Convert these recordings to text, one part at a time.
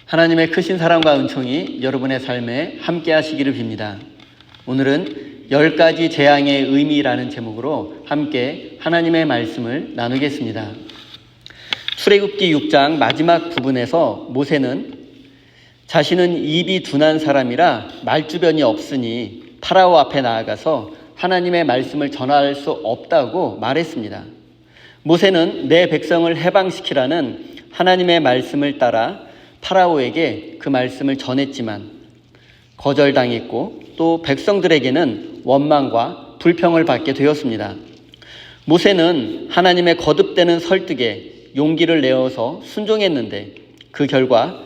하나님의 크신 사랑과 은총이 여러분의 삶에 함께 하시기를 빕니다. 오늘은 10가지 재앙의 의미라는 제목으로 함께 하나님의 말씀을 나누겠습니다. 출애굽기 6장 마지막 부분에서 모세는 자신은 입이 둔한 사람이라 말주변이 없으니 파라오 앞에 나아가서 하나님의 말씀을 전할 수 없다고 말했습니다. 모세는 내 백성을 해방시키라는 하나님의 말씀을 따라 파라오에게 그 말씀을 전했지만 거절당했고 또 백성들에게는 원망과 불평을 받게 되었습니다. 모세는 하나님의 거듭되는 설득에 용기를 내어서 순종했는데 그 결과는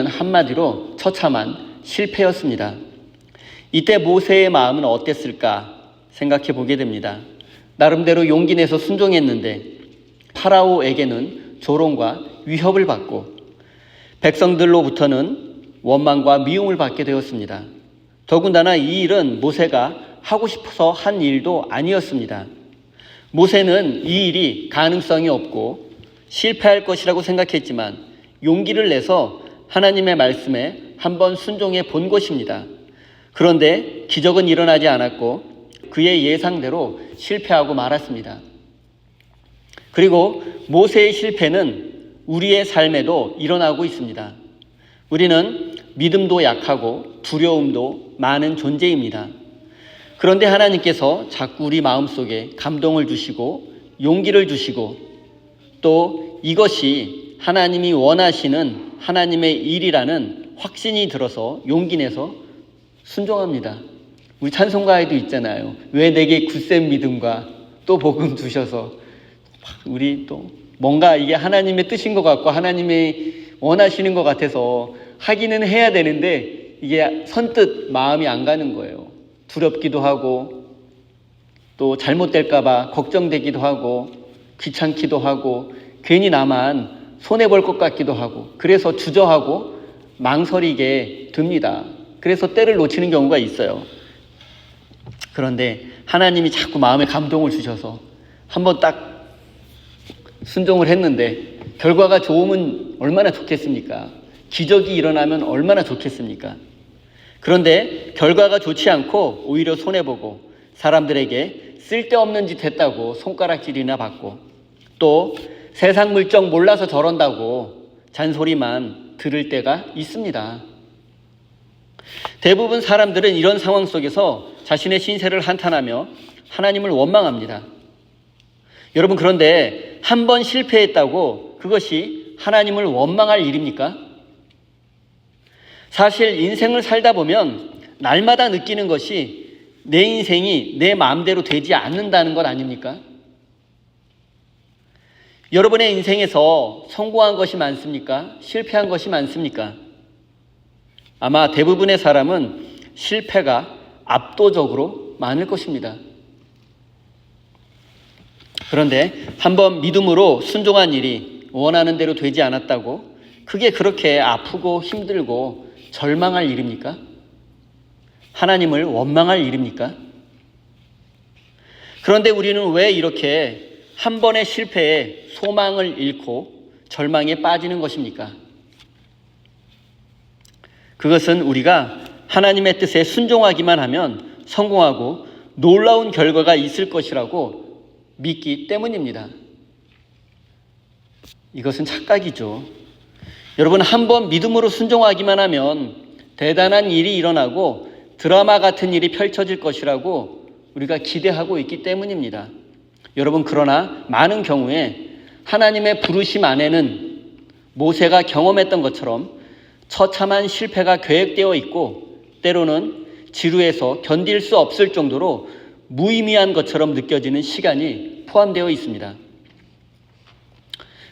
한마디로 처참한 실패였습니다. 이때 모세의 마음은 어땠을까 생각해 보게 됩니다. 나름대로 용기 내서 순종했는데 파라오에게는 조롱과 위협을 받고 백성들로부터는 원망과 미움을 받게 되었습니다. 더군다나 이 일은 모세가 하고 싶어서 한 일도 아니었습니다. 모세는 이 일이 가능성이 없고 실패할 것이라고 생각했지만 용기를 내서 하나님의 말씀에 한번 순종해 본 것입니다. 그런데 기적은 일어나지 않았고 그의 예상대로 실패하고 말았습니다. 그리고 모세의 실패는 우리의 삶에도 일어나고 있습니다. 우리는 믿음도 약하고 두려움도 많은 존재입니다. 그런데 하나님께서 자꾸 우리 마음속에 감동을 주시고 용기를 주시고 또 이것이 하나님이 원하시는 하나님의 일이라는 확신이 들어서 용기 내서 순종합니다. 우리 찬송가에도 있잖아요. 왜 내게 굳센 믿음과 또 복음 주셔서 우리 또 뭔가 이게 하나님의 뜻인 것 같고 하나님이 원하시는 것 같아서 하기는 해야 되는데 이게 선뜻 마음이 안 가는 거예요. 두렵기도 하고 또 잘못될까 봐 걱정되기도 하고 귀찮기도 하고 괜히 나만 손해볼 것 같기도 하고 그래서 주저하고 망설이게 됩니다. 그래서 때를 놓치는 경우가 있어요. 그런데 하나님이 자꾸 마음에 감동을 주셔서 한번 딱 순종을 했는데 결과가 좋으면 얼마나 좋겠습니까? 기적이 일어나면 얼마나 좋겠습니까? 그런데 결과가 좋지 않고 오히려 손해보고 사람들에게 쓸데없는 짓 했다고 손가락질이나 받고 또 세상 물정 몰라서 저런다고 잔소리만 들을 때가 있습니다. 대부분 사람들은 이런 상황 속에서 자신의 신세를 한탄하며 하나님을 원망합니다. 여러분, 그런데 한 번 실패했다고 그것이 하나님을 원망할 일입니까? 사실 인생을 살다 보면 날마다 느끼는 것이 내 인생이 내 마음대로 되지 않는다는 것 아닙니까? 여러분의 인생에서 성공한 것이 많습니까? 실패한 것이 많습니까? 아마 대부분의 사람은 실패가 압도적으로 많을 것입니다. 그런데 한번 믿음으로 순종한 일이 원하는 대로 되지 않았다고 그게 그렇게 아프고 힘들고 절망할 일입니까? 하나님을 원망할 일입니까? 그런데 우리는 왜 이렇게 한 번의 실패에 소망을 잃고 절망에 빠지는 것입니까? 그것은 우리가 하나님의 뜻에 순종하기만 하면 성공하고 놀라운 결과가 있을 것이라고 믿기 때문입니다. 이것은 착각이죠. 여러분, 한번 믿음으로 순종하기만 하면 대단한 일이 일어나고 드라마 같은 일이 펼쳐질 것이라고 우리가 기대하고 있기 때문입니다. 여러분, 그러나 많은 경우에 하나님의 부르심 안에는 모세가 경험했던 것처럼 처참한 실패가 계획되어 있고 때로는 지루해서 견딜 수 없을 정도로 무의미한 것처럼 느껴지는 시간이 포함되어 있습니다.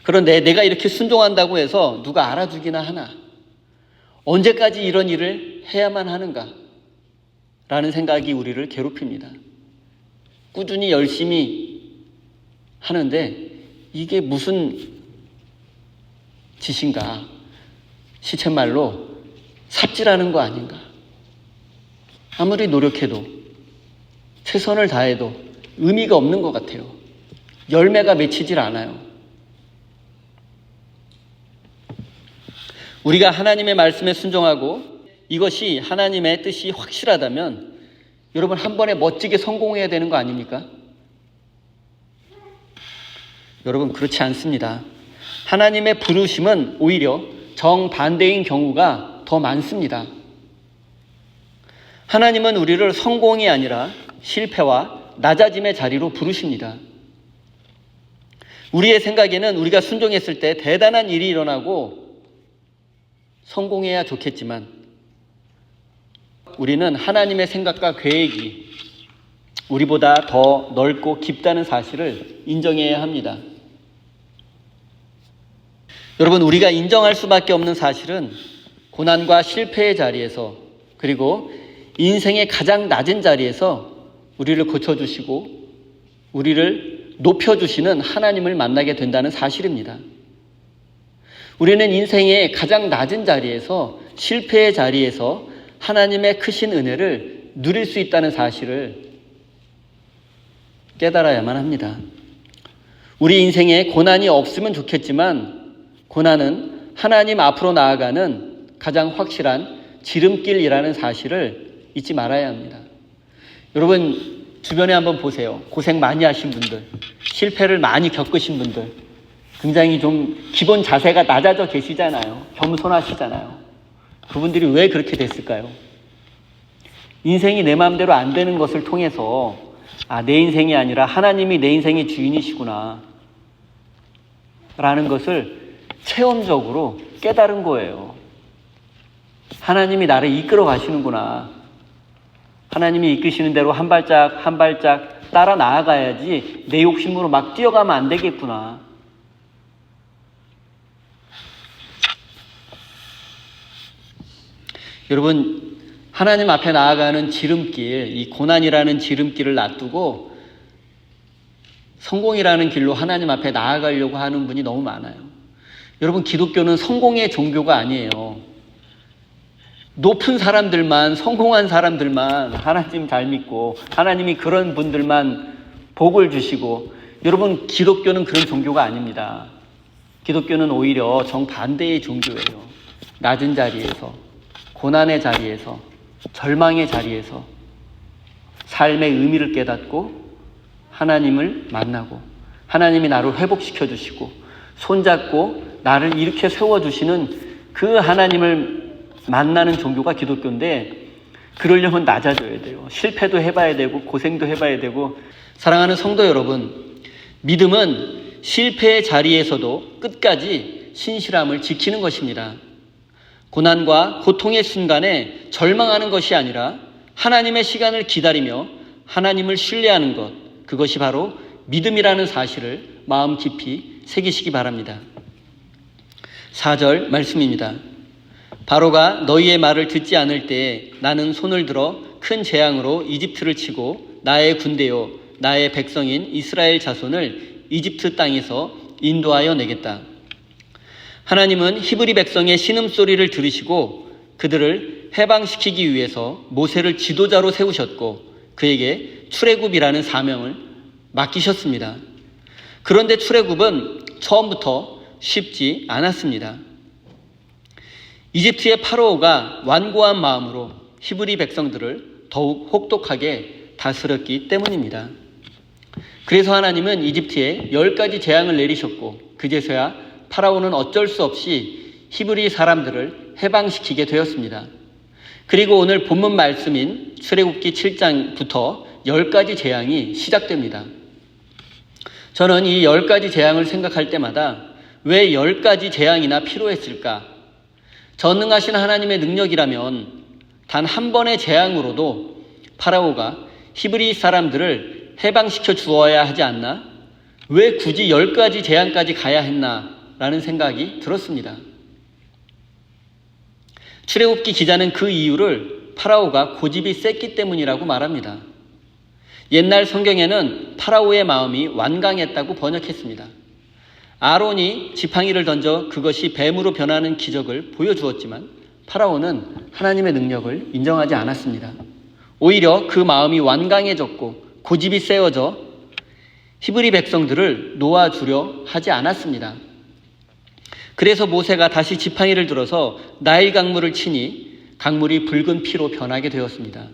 그런데 내가 이렇게 순종한다고 해서 누가 알아주기나 하나? 언제까지 이런 일을 해야만 하는가? 라는 생각이 우리를 괴롭힙니다. 꾸준히 열심히 하는데 이게 무슨 짓인가? 시쳇말로 삽질하는 거 아닌가? 아무리 노력해도 최선을 다해도 의미가 없는 것 같아요. 열매가 맺히질 않아요. 우리가 하나님의 말씀에 순종하고 이것이 하나님의 뜻이 확실하다면 여러분 한 번에 멋지게 성공해야 되는 거 아닙니까? 여러분 그렇지 않습니다. 하나님의 부르심은 오히려 정반대인 경우가 더 많습니다. 하나님은 우리를 성공이 아니라 실패와 낮아짐의 자리로 부르십니다. 우리의 생각에는 우리가 순종했을 때 대단한 일이 일어나고 성공해야 좋겠지만 우리는 하나님의 생각과 계획이 우리보다 더 넓고 깊다는 사실을 인정해야 합니다. 여러분, 우리가 인정할 수밖에 없는 사실은 고난과 실패의 자리에서 그리고 인생의 가장 낮은 자리에서 우리를 고쳐주시고 우리를 높여주시는 하나님을 만나게 된다는 사실입니다. 우리는 인생의 가장 낮은 자리에서 실패의 자리에서 하나님의 크신 은혜를 누릴 수 있다는 사실을 깨달아야만 합니다. 우리 인생에 고난이 없으면 좋겠지만 고난은 하나님 앞으로 나아가는 가장 확실한 지름길이라는 사실을 잊지 말아야 합니다. 여러분 주변에 한번 보세요. 고생 많이 하신 분들, 실패를 많이 겪으신 분들, 굉장히 좀 기본 자세가 낮아져 계시잖아요. 겸손하시잖아요. 그분들이 왜 그렇게 됐을까요? 인생이 내 마음대로 안 되는 것을 통해서 내 인생이 아니라 하나님이 내 인생의 주인이시구나 라는 것을 체험적으로 깨달은 거예요. 하나님이 나를 이끌어 가시는구나. 하나님이 이끄시는 대로 한 발짝 한 발짝 따라 나아가야지 내 욕심으로 막 뛰어가면 안 되겠구나. 여러분, 하나님 앞에 나아가는 지름길, 이 고난이라는 지름길을 놔두고 성공이라는 길로 하나님 앞에 나아가려고 하는 분이 너무 많아요. 여러분, 기독교는 성공의 종교가 아니에요. 높은 사람들만, 성공한 사람들만 하나님 잘 믿고 하나님이 그런 분들만 복을 주시고, 여러분 기독교는 그런 종교가 아닙니다. 기독교는 오히려 정반대의 종교예요. 낮은 자리에서, 고난의 자리에서, 절망의 자리에서 삶의 의미를 깨닫고 하나님을 만나고 하나님이 나를 회복시켜 주시고 손잡고 나를 이렇게 세워주시는 그 하나님을 만나는 종교가 기독교인데, 그러려면 낮아져야 돼요. 실패도 해봐야 되고 고생도 해봐야 되고. 사랑하는 성도 여러분, 믿음은 실패의 자리에서도 끝까지 신실함을 지키는 것입니다. 고난과 고통의 순간에 절망하는 것이 아니라 하나님의 시간을 기다리며 하나님을 신뢰하는 것, 그것이 바로 믿음이라는 사실을 마음 깊이 새기시기 바랍니다. 4절 말씀입니다. 바로가 너희의 말을 듣지 않을 때에 나는 손을 들어 큰 재앙으로 이집트를 치고 나의 군대요 나의 백성인 이스라엘 자손을 이집트 땅에서 인도하여 내겠다. 하나님은 히브리 백성의 신음소리를 들으시고 그들을 해방시키기 위해서 모세를 지도자로 세우셨고 그에게 출애굽이라는 사명을 맡기셨습니다. 그런데 출애굽은 처음부터 쉽지 않았습니다. 이집트의 파라오가 완고한 마음으로 히브리 백성들을 더욱 혹독하게 다스렸기 때문입니다. 그래서 하나님은 이집트에 10가지 재앙을 내리셨고 그제서야 파라오는 어쩔 수 없이 히브리 사람들을 해방시키게 되었습니다. 그리고 오늘 본문 말씀인 출애굽기 7장부터 10가지 재앙이 시작됩니다. 저는 이 10가지 재앙을 생각할 때마다 왜 10가지 재앙이나 필요했을까? 전능하신 하나님의 능력이라면 단 한 번의 재앙으로도 파라오가 히브리 사람들을 해방시켜 주어야 하지 않나? 왜 굳이 10가지 재앙까지 가야 했나? 라는 생각이 들었습니다. 출애굽기 기자는 그 이유를 파라오가 고집이 셌기 때문이라고 말합니다. 옛날 성경에는 파라오의 마음이 완강했다고 번역했습니다. 아론이 지팡이를 던져 그것이 뱀으로 변하는 기적을 보여주었지만 파라오는 하나님의 능력을 인정하지 않았습니다. 오히려 그 마음이 완강해졌고 고집이 세워져 히브리 백성들을 놓아주려 하지 않았습니다. 그래서 모세가 다시 지팡이를 들어서 나일 강물을 치니 강물이 붉은 피로 변하게 되었습니다.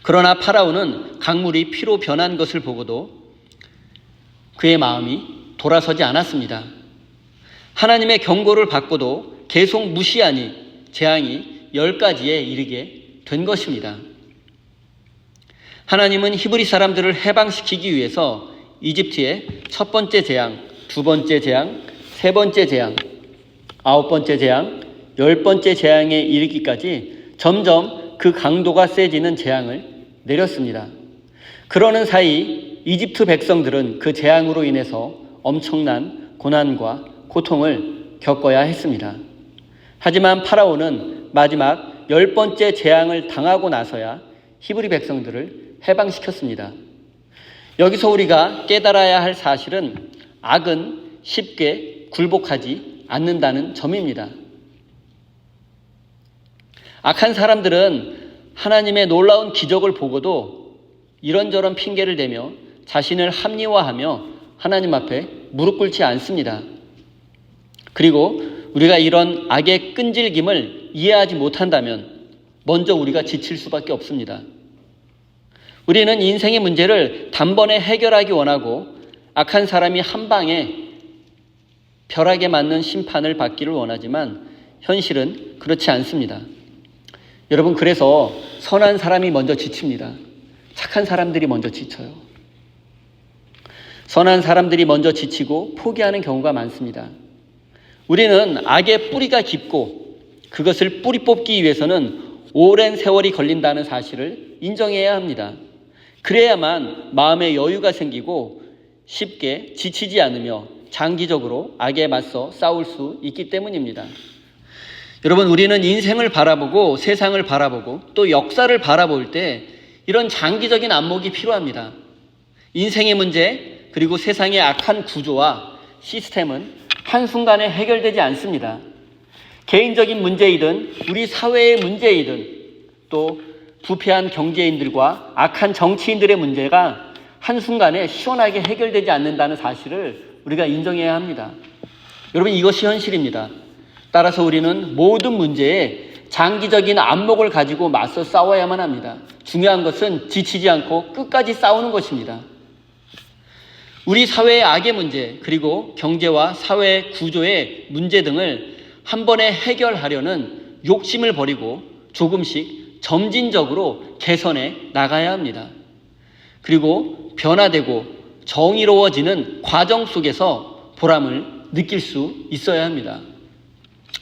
그러나 파라오는 강물이 피로 변한 것을 보고도 그의 마음이 돌아서지 않았습니다. 하나님의 경고를 받고도 계속 무시하니 재앙이 10가지에 이르게 된 것입니다. 하나님은 히브리 사람들을 해방시키기 위해서 이집트의 첫 번째 재앙, 두 번째 재앙, 세 번째 재앙, 9번째 재앙, 10번째 재앙에 이르기까지 점점 그 강도가 세지는 재앙을 내렸습니다. 그러는 사이 이집트 백성들은 그 재앙으로 인해서 엄청난 고난과 고통을 겪어야 했습니다. 하지만 파라오는 마지막 10번째 재앙을 당하고 나서야 히브리 백성들을 해방시켰습니다. 여기서 우리가 깨달아야 할 사실은 악은 쉽게 굴복하지 않는다는 점입니다. 악한 사람들은 하나님의 놀라운 기적을 보고도 이런저런 핑계를 대며 자신을 합리화하며 하나님 앞에 무릎 꿇지 않습니다. 그리고 우리가 이런 악의 끈질김을 이해하지 못한다면 먼저 우리가 지칠 수밖에 없습니다. 우리는 인생의 문제를 단번에 해결하기 원하고 악한 사람이 한 방에 벼락에 맞는 심판을 받기를 원하지만 현실은 그렇지 않습니다. 여러분, 그래서 선한 사람이 먼저 지칩니다. 착한 사람들이 먼저 지쳐요. 선한 사람들이 먼저 지치고 포기하는 경우가 많습니다. 우리는 악의 뿌리가 깊고 그것을 뿌리 뽑기 위해서는 오랜 세월이 걸린다는 사실을 인정해야 합니다. 그래야만 마음의 여유가 생기고 쉽게 지치지 않으며 장기적으로 악에 맞서 싸울 수 있기 때문입니다. 여러분, 우리는 인생을 바라보고 세상을 바라보고 또 역사를 바라볼 때 이런 장기적인 안목이 필요합니다. 인생의 문제 그리고 세상의 악한 구조와 시스템은 한순간에 해결되지 않습니다. 개인적인 문제이든 우리 사회의 문제이든 또 부패한 경제인들과 악한 정치인들의 문제가 한순간에 시원하게 해결되지 않는다는 사실을 우리가 인정해야 합니다. 여러분, 이것이 현실입니다. 따라서 우리는 모든 문제에 장기적인 안목을 가지고 맞서 싸워야만 합니다. 중요한 것은 지치지 않고 끝까지 싸우는 것입니다. 우리 사회의 악의 문제 그리고 경제와 사회 구조의 문제 등을 한 번에 해결하려는 욕심을 버리고 조금씩 점진적으로 개선해 나가야 합니다. 그리고 변화되고 정의로워지는 과정 속에서 보람을 느낄 수 있어야 합니다.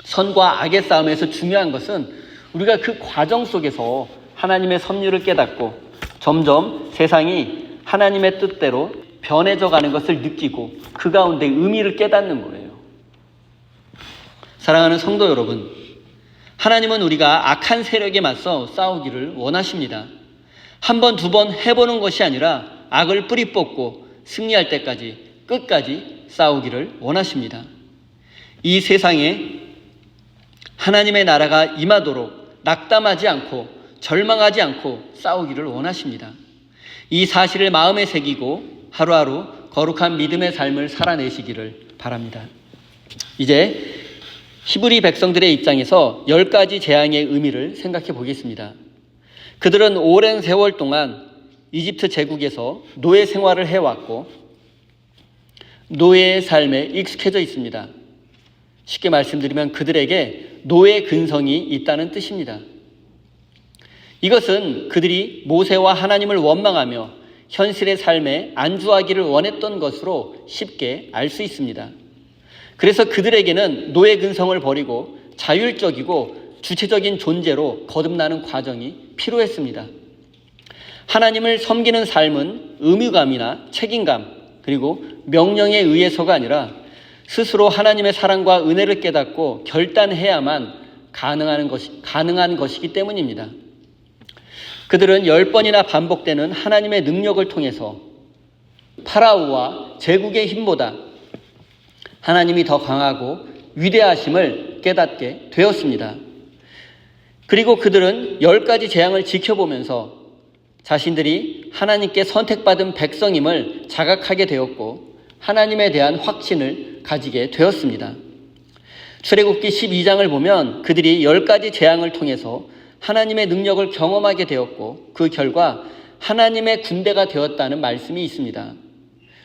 선과 악의 싸움에서 중요한 것은 우리가 그 과정 속에서 하나님의 섭리를 깨닫고 점점 세상이 하나님의 뜻대로 변해져 가는 것을 느끼고 그 가운데 의미를 깨닫는 거예요. 사랑하는 성도 여러분, 하나님은 우리가 악한 세력에 맞서 싸우기를 원하십니다. 한 번, 두 번 해보는 것이 아니라 악을 뿌리 뽑고 승리할 때까지 끝까지 싸우기를 원하십니다. 이 세상에 하나님의 나라가 임하도록 낙담하지 않고 절망하지 않고 싸우기를 원하십니다. 이 사실을 마음에 새기고 하루하루 거룩한 믿음의 삶을 살아내시기를 바랍니다. 이제 히브리 백성들의 입장에서 10가지 재앙의 의미를 생각해 보겠습니다. 그들은 오랜 세월 동안 이집트 제국에서 노예 생활을 해왔고 노예의 삶에 익숙해져 있습니다. 쉽게 말씀드리면 그들에게 노예 근성이 있다는 뜻입니다. 이것은 그들이 모세와 하나님을 원망하며 현실의 삶에 안주하기를 원했던 것으로 쉽게 알 수 있습니다. 그래서 그들에게는 노예 근성을 버리고 자율적이고 주체적인 존재로 거듭나는 과정이 필요했습니다. 하나님을 섬기는 삶은 의무감이나 책임감 그리고 명령에 의해서가 아니라 스스로 하나님의 사랑과 은혜를 깨닫고 결단해야만 가능한 것이기 때문입니다. 그들은 10번이나 반복되는 하나님의 능력을 통해서 파라오와 제국의 힘보다 하나님이 더 강하고 위대하심을 깨닫게 되었습니다. 그리고 그들은 10가지 재앙을 지켜보면서 자신들이 하나님께 선택받은 백성임을 자각하게 되었고 하나님에 대한 확신을 가지게 되었습니다. 출애굽기 12장을 보면 그들이 10가지 재앙을 통해서 하나님의 능력을 경험하게 되었고 그 결과 하나님의 군대가 되었다는 말씀이 있습니다.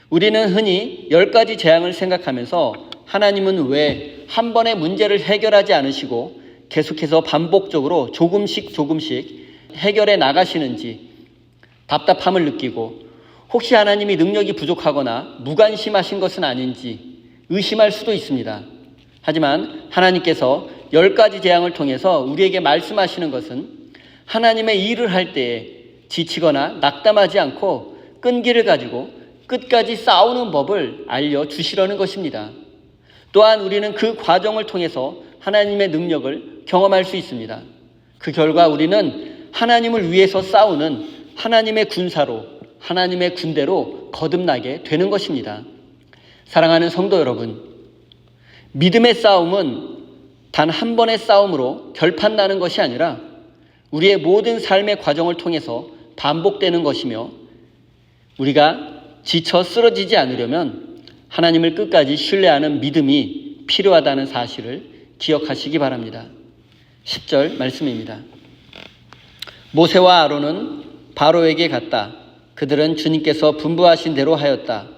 우리는 흔히 10가지 재앙을 생각하면서 하나님은 왜 한 번의 문제를 해결하지 않으시고 계속해서 반복적으로 조금씩 해결해 나가시는지 답답함을 느끼고 혹시 하나님이 능력이 부족하거나 무관심하신 것은 아닌지 의심할 수도 있습니다. 하지만 하나님께서 10가지 재앙을 통해서 우리에게 말씀하시는 것은 하나님의 일을 할 때에 지치거나 낙담하지 않고 끈기를 가지고 끝까지 싸우는 법을 알려주시려는 것입니다. 또한 우리는 그 과정을 통해서 하나님의 능력을 경험할 수 있습니다. 그 결과 우리는 하나님을 위해서 싸우는 하나님의 군사로, 하나님의 군대로 거듭나게 되는 것입니다. 사랑하는 성도 여러분, 믿음의 싸움은 단 한 번의 싸움으로 결판 나는 것이 아니라 우리의 모든 삶의 과정을 통해서 반복되는 것이며 우리가 지쳐 쓰러지지 않으려면 하나님을 끝까지 신뢰하는 믿음이 필요하다는 사실을 기억하시기 바랍니다. 10절 말씀입니다. 모세와 아론은 바로에게 갔다. 그들은 주님께서 분부하신 대로 하였다.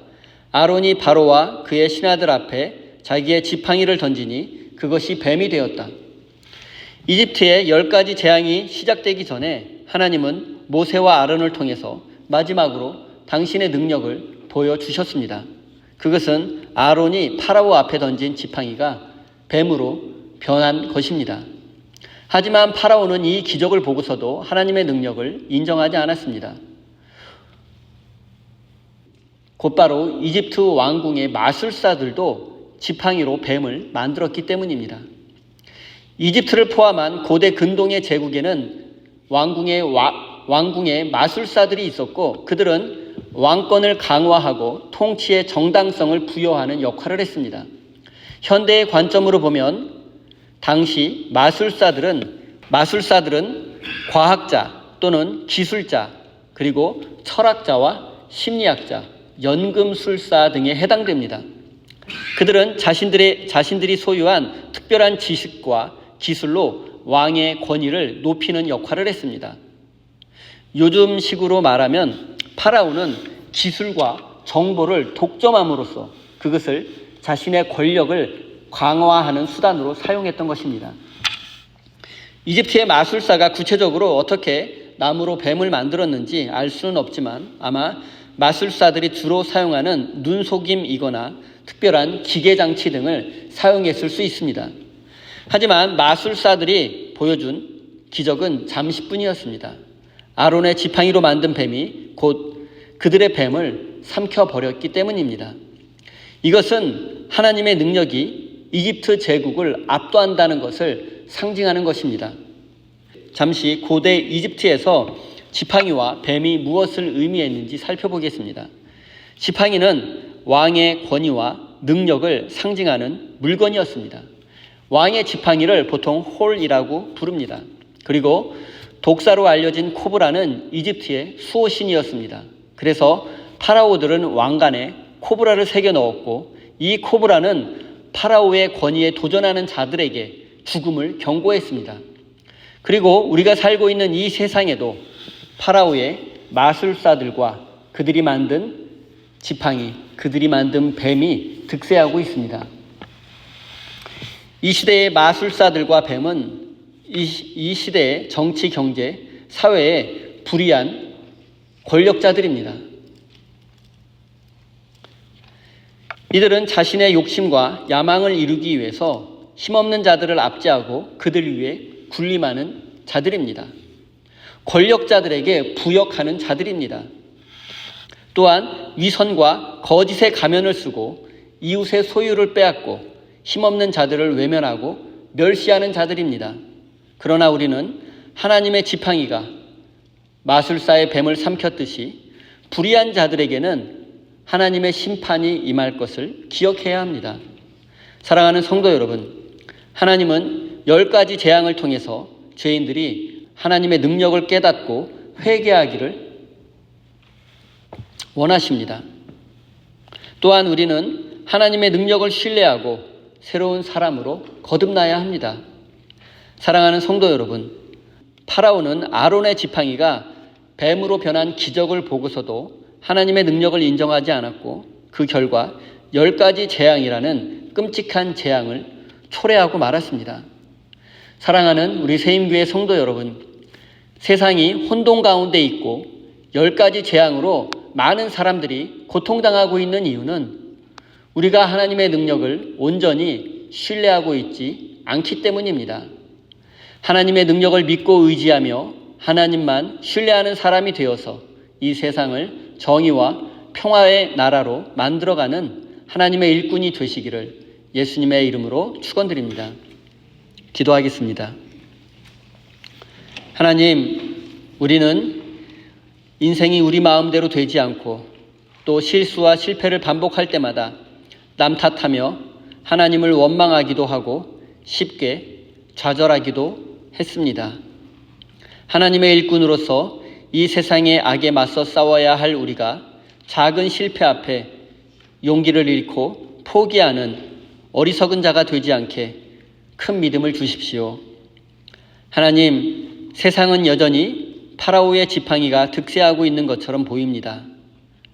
아론이 바로와 그의 신하들 앞에 자기의 지팡이를 던지니 그것이 뱀이 되었다. 이집트의 10가지 재앙이 시작되기 전에 하나님은 모세와 아론을 통해서 마지막으로 당신의 능력을 보여주셨습니다. 그것은 아론이 파라오 앞에 던진 지팡이가 뱀으로 변한 것입니다. 하지만 파라오는 이 기적을 보고서도 하나님의 능력을 인정하지 않았습니다. 곧바로 이집트 왕궁의 마술사들도 지팡이로 뱀을 만들었기 때문입니다. 이집트를 포함한 고대 근동의 제국에는 왕궁에 마술사들이 있었고 그들은 왕권을 강화하고 통치의 정당성을 부여하는 역할을 했습니다. 현대의 관점으로 보면 당시 마술사들은 과학자 또는 기술자 그리고 철학자와 심리학자, 연금술사 등에 해당됩니다. 그들은 자신들이 소유한 특별한 지식과 기술로 왕의 권위를 높이는 역할을 했습니다. 요즘식으로 말하면 파라오는 기술과 정보를 독점함으로써 그것을 자신의 권력을 강화하는 수단으로 사용했던 것입니다. 이집트의 마술사가 구체적으로 어떻게 나무로 뱀을 만들었는지 알 수는 없지만 아마 마술사들이 주로 사용하는 눈속임이거나 특별한 기계장치 등을 사용했을 수 있습니다. 하지만 마술사들이 보여준 기적은 잠시뿐이었습니다. 아론의 지팡이로 만든 뱀이 곧 그들의 뱀을 삼켜버렸기 때문입니다. 이것은 하나님의 능력이 이집트 제국을 압도한다는 것을 상징하는 것입니다. 잠시 고대 이집트에서 지팡이와 뱀이 무엇을 의미했는지 살펴보겠습니다. 지팡이는 왕의 권위와 능력을 상징하는 물건이었습니다. 왕의 지팡이를 보통 홀이라고 부릅니다. 그리고 독사로 알려진 코브라는 이집트의 수호신이었습니다. 그래서 파라오들은 왕관에 코브라를 새겨 넣었고 이 코브라는 파라오의 권위에 도전하는 자들에게 죽음을 경고했습니다. 그리고 우리가 살고 있는 이 세상에도 파라오의 마술사들과 그들이 만든 지팡이, 그들이 만든 뱀이 득세하고 있습니다. 이 시대의 마술사들과 뱀은 이 시대의 정치, 경제, 사회에 불이한 권력자들입니다. 이들은 자신의 욕심과 야망을 이루기 위해서 힘없는 자들을 압제하고 그들 위해 군림하는 자들입니다. 권력자들에게 부역하는 자들입니다. 또한 위선과 거짓의 가면을 쓰고 이웃의 소유를 빼앗고 힘없는 자들을 외면하고 멸시하는 자들입니다. 그러나 우리는 하나님의 지팡이가 마술사의 뱀을 삼켰듯이 불의한 자들에게는 하나님의 심판이 임할 것을 기억해야 합니다. 사랑하는 성도 여러분, 하나님은 10가지 재앙을 통해서 죄인들이 하나님의 능력을 깨닫고 회개하기를 원하십니다. 또한 우리는 하나님의 능력을 신뢰하고 새로운 사람으로 거듭나야 합니다. 사랑하는 성도 여러분, 파라오는 아론의 지팡이가 뱀으로 변한 기적을 보고서도 하나님의 능력을 인정하지 않았고 그 결과 10가지 재앙이라는 끔찍한 재앙을 초래하고 말았습니다. 사랑하는 우리 세임교회 성도 여러분, 세상이 혼돈 가운데 있고 10가지 재앙으로 많은 사람들이 고통당하고 있는 이유는 우리가 하나님의 능력을 온전히 신뢰하고 있지 않기 때문입니다. 하나님의 능력을 믿고 의지하며 하나님만 신뢰하는 사람이 되어서 이 세상을 정의와 평화의 나라로 만들어가는 하나님의 일꾼이 되시기를 예수님의 이름으로 축원드립니다. 기도하겠습니다. 하나님, 우리는 인생이 우리 마음대로 되지 않고 또 실수와 실패를 반복할 때마다 남 탓하며 하나님을 원망하기도 하고 쉽게 좌절하기도 했습니다. 하나님의 일꾼으로서 이 세상의 악에 맞서 싸워야 할 우리가 작은 실패 앞에 용기를 잃고 포기하는 어리석은 자가 되지 않게 큰 믿음을 주십시오. 하나님, 세상은 여전히 파라오의 지팡이가 득세하고 있는 것처럼 보입니다.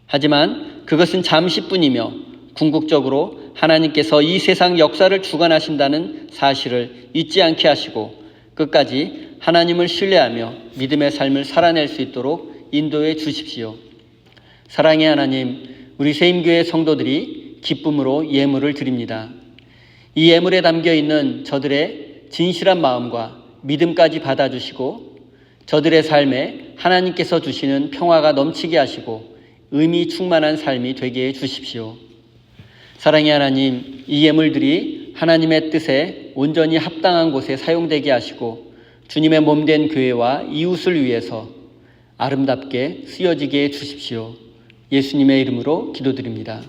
하지만 그것은 잠시뿐이며 궁극적으로 하나님께서 이 세상 역사를 주관하신다는 사실을 잊지 않게 하시고 끝까지 하나님을 신뢰하며 믿음의 삶을 살아낼 수 있도록 인도해 주십시오. 사랑의 하나님, 우리 세임교회 성도들이 기쁨으로 예물을 드립니다. 이 예물에 담겨 있는 저들의 진실한 마음과 믿음까지 받아주시고 저들의 삶에 하나님께서 주시는 평화가 넘치게 하시고 의미 충만한 삶이 되게 해 주십시오. 사랑의 하나님, 이 예물들이 하나님의 뜻에 온전히 합당한 곳에 사용되게 하시고 주님의 몸된 교회와 이웃을 위해서 아름답게 쓰여지게 해 주십시오. 예수님의 이름으로 기도드립니다.